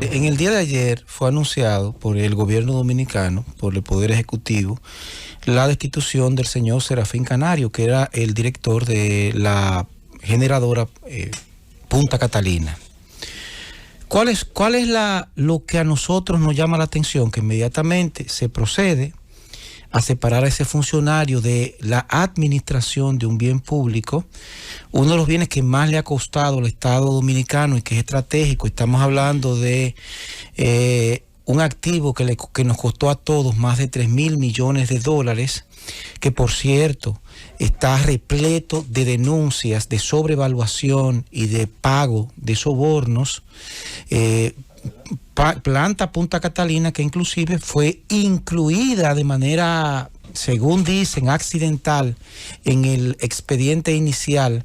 En el día de ayer fue anunciado por el gobierno dominicano, por el Poder Ejecutivo, la destitución del señor Serafín Canario, que era el director de la generadora Punta Catalina. ¿Cuál es lo que a nosotros nos llama la atención? Que inmediatamente se procede a separar a ese funcionario de la administración de un bien público, uno de los bienes que más le ha costado al Estado dominicano y que es estratégico. Estamos hablando de un activo que nos costó a todos más de 3.000 millones de dólares, que por cierto está repleto de denuncias de sobrevaluación y de pago de sobornos. Planta Punta Catalina, que inclusive fue incluida de manera, según dicen, accidental en el expediente inicial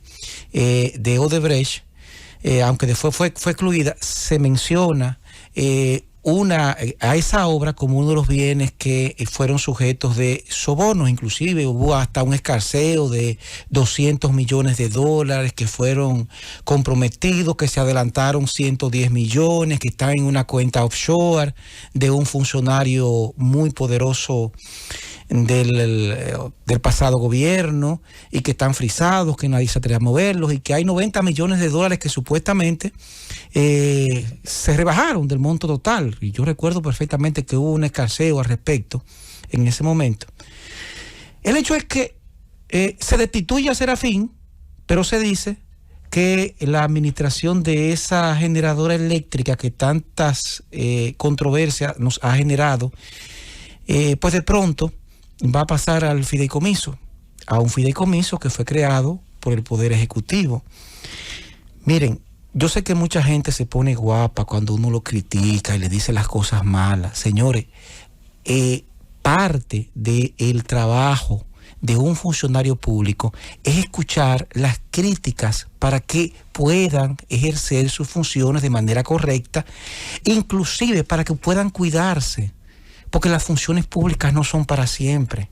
de Odebrecht, aunque después fue excluida. Se menciona a esa obra como uno de los bienes que fueron sujetos de sobornos. Inclusive hubo hasta un escarceo de 200 millones de dólares que fueron comprometidos, que se adelantaron 110 millones, que están en una cuenta offshore de un funcionario muy poderoso del pasado gobierno, y que están frisados, que nadie se atreve a moverlos, y que hay 90 millones de dólares que supuestamente se rebajaron del monto total. Y yo recuerdo perfectamente que hubo un escarceo al respecto en ese momento. El hecho es que se destituye a Serafín, pero se dice que la administración de esa generadora eléctrica que tantas controversias nos ha generado, pues de pronto va a pasar al fideicomiso, a un fideicomiso que fue creado por el Poder Ejecutivo. Miren, yo sé que mucha gente se pone guapa cuando uno lo critica y le dice las cosas malas. Señores, parte del trabajo de un funcionario público es escuchar las críticas para que puedan ejercer sus funciones de manera correcta, inclusive para que puedan cuidarse, porque las funciones públicas no son para siempre.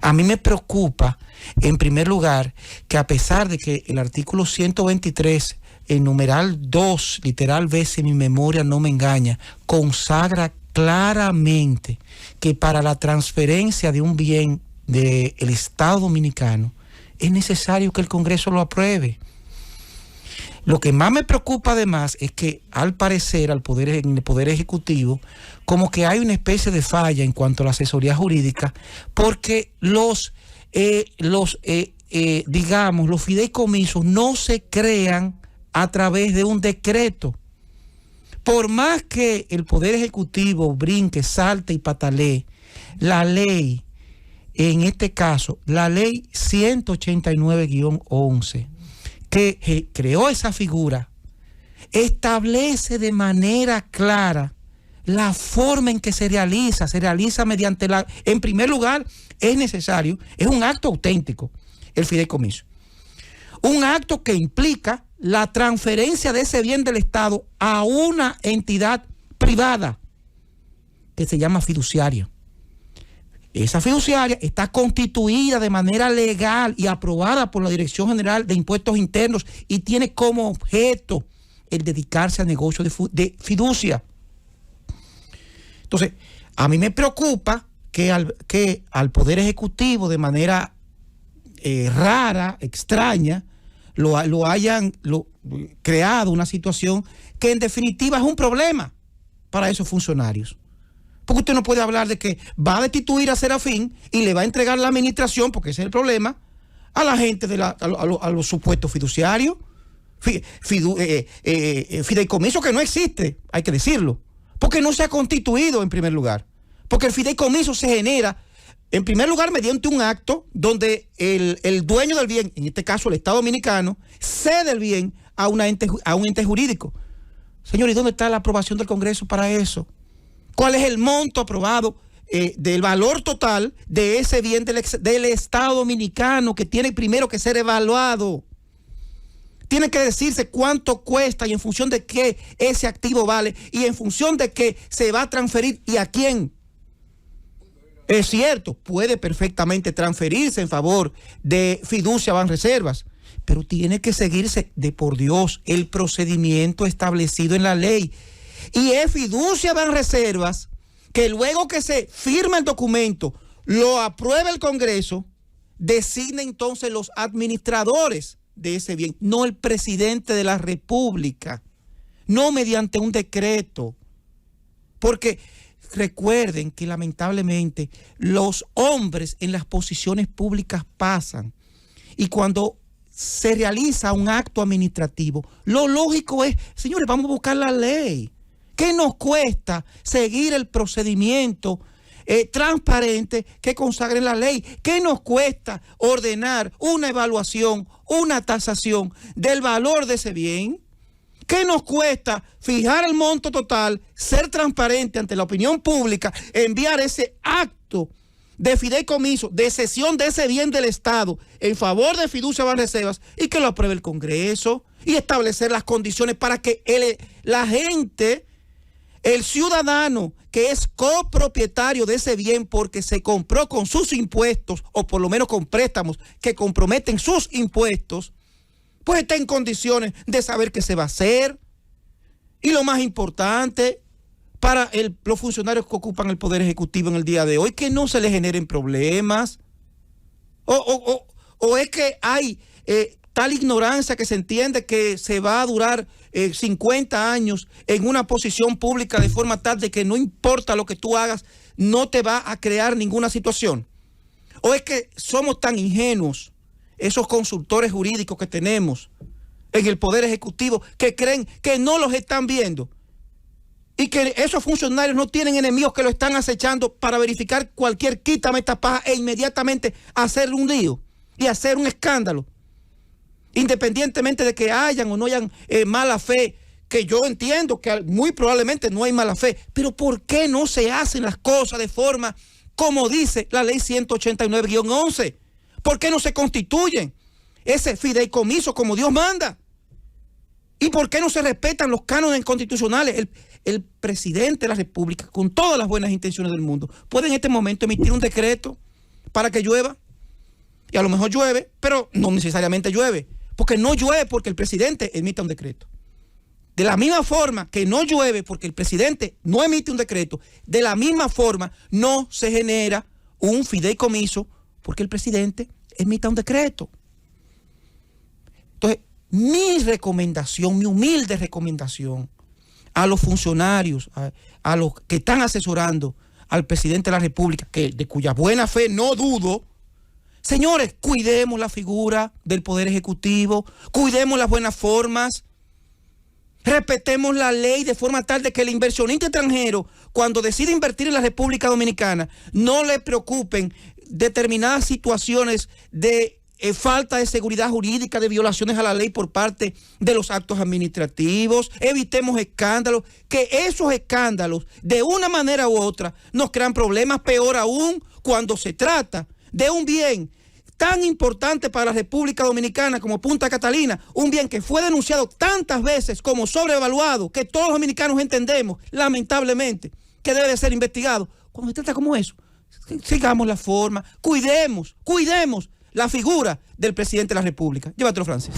A mí me preocupa, en primer lugar, que a pesar de que el artículo 123, el numeral 2, literal B, si mi memoria no me engaña, consagra claramente que para la transferencia de un bien del Estado dominicano es necesario que el Congreso lo apruebe. Lo que más me preocupa además es que al parecer en el Poder Ejecutivo como que hay una especie de falla en cuanto a la asesoría jurídica, porque los fideicomisos no se crean a través de un decreto. Por más que el Poder Ejecutivo brinque, salte y patalee, la ley, en este caso, la ley 189-11, que creó esa figura, establece de manera clara la forma en que se realiza mediante en primer lugar, es necesario, es un acto auténtico, el fideicomiso. Un acto que implica la transferencia de ese bien del Estado a una entidad privada que se llama fiduciaria. Esa fiduciaria está constituida de manera legal y aprobada por la Dirección General de Impuestos Internos y tiene como objeto el dedicarse al negocio de fiducia. Entonces, a mí me preocupa que al Poder Ejecutivo, de manera rara, extraña, lo hayan creado una situación que en definitiva es un problema para esos funcionarios. Porque usted no puede hablar de que va a destituir a Serafín y le va a entregar la administración, porque ese es el problema, a la gente, a los supuestos fiduciarios. Fideicomiso que no existe, hay que decirlo, porque no se ha constituido en primer lugar. Porque el fideicomiso se genera, en primer lugar, mediante un acto donde el dueño del bien, en este caso el Estado Dominicano, cede el bien a un ente jurídico. Señor, ¿y dónde está la aprobación del Congreso para eso? ¿Cuál es el monto aprobado del valor total de ese bien del Estado Dominicano, que tiene primero que ser evaluado? Tiene que decirse cuánto cuesta y en función de qué ese activo vale y en función de qué se va a transferir y a quién. Es cierto, puede perfectamente transferirse en favor de fiducia Banreservas, pero tiene que seguirse, de por Dios, el procedimiento establecido en la ley. Y es Fiducia Banreservas que luego que se firma el documento, lo aprueba el Congreso, designa entonces los administradores de ese bien, no el presidente de la República, no mediante un decreto. Porque recuerden que lamentablemente los hombres en las posiciones públicas pasan, y cuando se realiza un acto administrativo, lo lógico es, señores, vamos a buscar la ley. ¿Qué nos cuesta seguir el procedimiento transparente que consagre la ley? ¿Qué nos cuesta ordenar una evaluación, una tasación del valor de ese bien? ¿Qué nos cuesta fijar el monto total, ser transparente ante la opinión pública, enviar ese acto de fideicomiso, de cesión de ese bien del Estado en favor de Fiducia Banreservas y que lo apruebe el Congreso y establecer las condiciones para que la gente, el ciudadano que es copropietario de ese bien porque se compró con sus impuestos o por lo menos con préstamos que comprometen sus impuestos, pues está en condiciones de saber qué se va a hacer? Y lo más importante, para los funcionarios que ocupan el Poder Ejecutivo en el día de hoy, que no se les generen problemas. O es que hay tal ignorancia que se entiende que se va a durar 50 años en una posición pública de forma tal de que no importa lo que tú hagas, no te va a crear ninguna situación. O es que somos tan ingenuos, esos consultores jurídicos que tenemos en el Poder Ejecutivo, que creen que no los están viendo y que esos funcionarios no tienen enemigos que lo están acechando para verificar cualquier quítame esta paja e inmediatamente hacer un lío y hacer un escándalo, independientemente de que hayan o no hayan mala fe, que yo entiendo que muy probablemente no hay mala fe, pero ¿por qué no se hacen las cosas de forma como dice la ley 189-11? ¿Por qué no se constituyen ese fideicomiso como Dios manda? ¿Y por qué no se respetan los cánones constitucionales? El presidente de la República, con todas las buenas intenciones del mundo, puede en este momento emitir un decreto para que llueva. Y a lo mejor llueve, pero no necesariamente llueve. Porque no llueve porque el presidente emita un decreto. De la misma forma que no llueve porque el presidente no emite un decreto, de la misma forma no se genera un fideicomiso porque el presidente emita un decreto. Entonces, mi recomendación, mi humilde recomendación a los funcionarios, a los que están asesorando al presidente de la República, de cuya buena fe no dudo, señores, cuidemos la figura del Poder Ejecutivo, cuidemos las buenas formas, respetemos la ley de forma tal de que el inversionista extranjero, cuando decide invertir en la República Dominicana, no le preocupen determinadas situaciones de falta de seguridad jurídica, de violaciones a la ley por parte de los actos administrativos. Evitemos escándalos, que esos escándalos de una manera u otra nos crean problemas, peor aún cuando se trata de un bien tan importante para la República Dominicana como Punta Catalina, un bien que fue denunciado tantas veces como sobrevaluado, que todos los dominicanos entendemos, lamentablemente, que debe de ser investigado. Cuando se trata como eso, sigamos la forma, cuidemos la figura del presidente de la República. Llévatelo, Francis.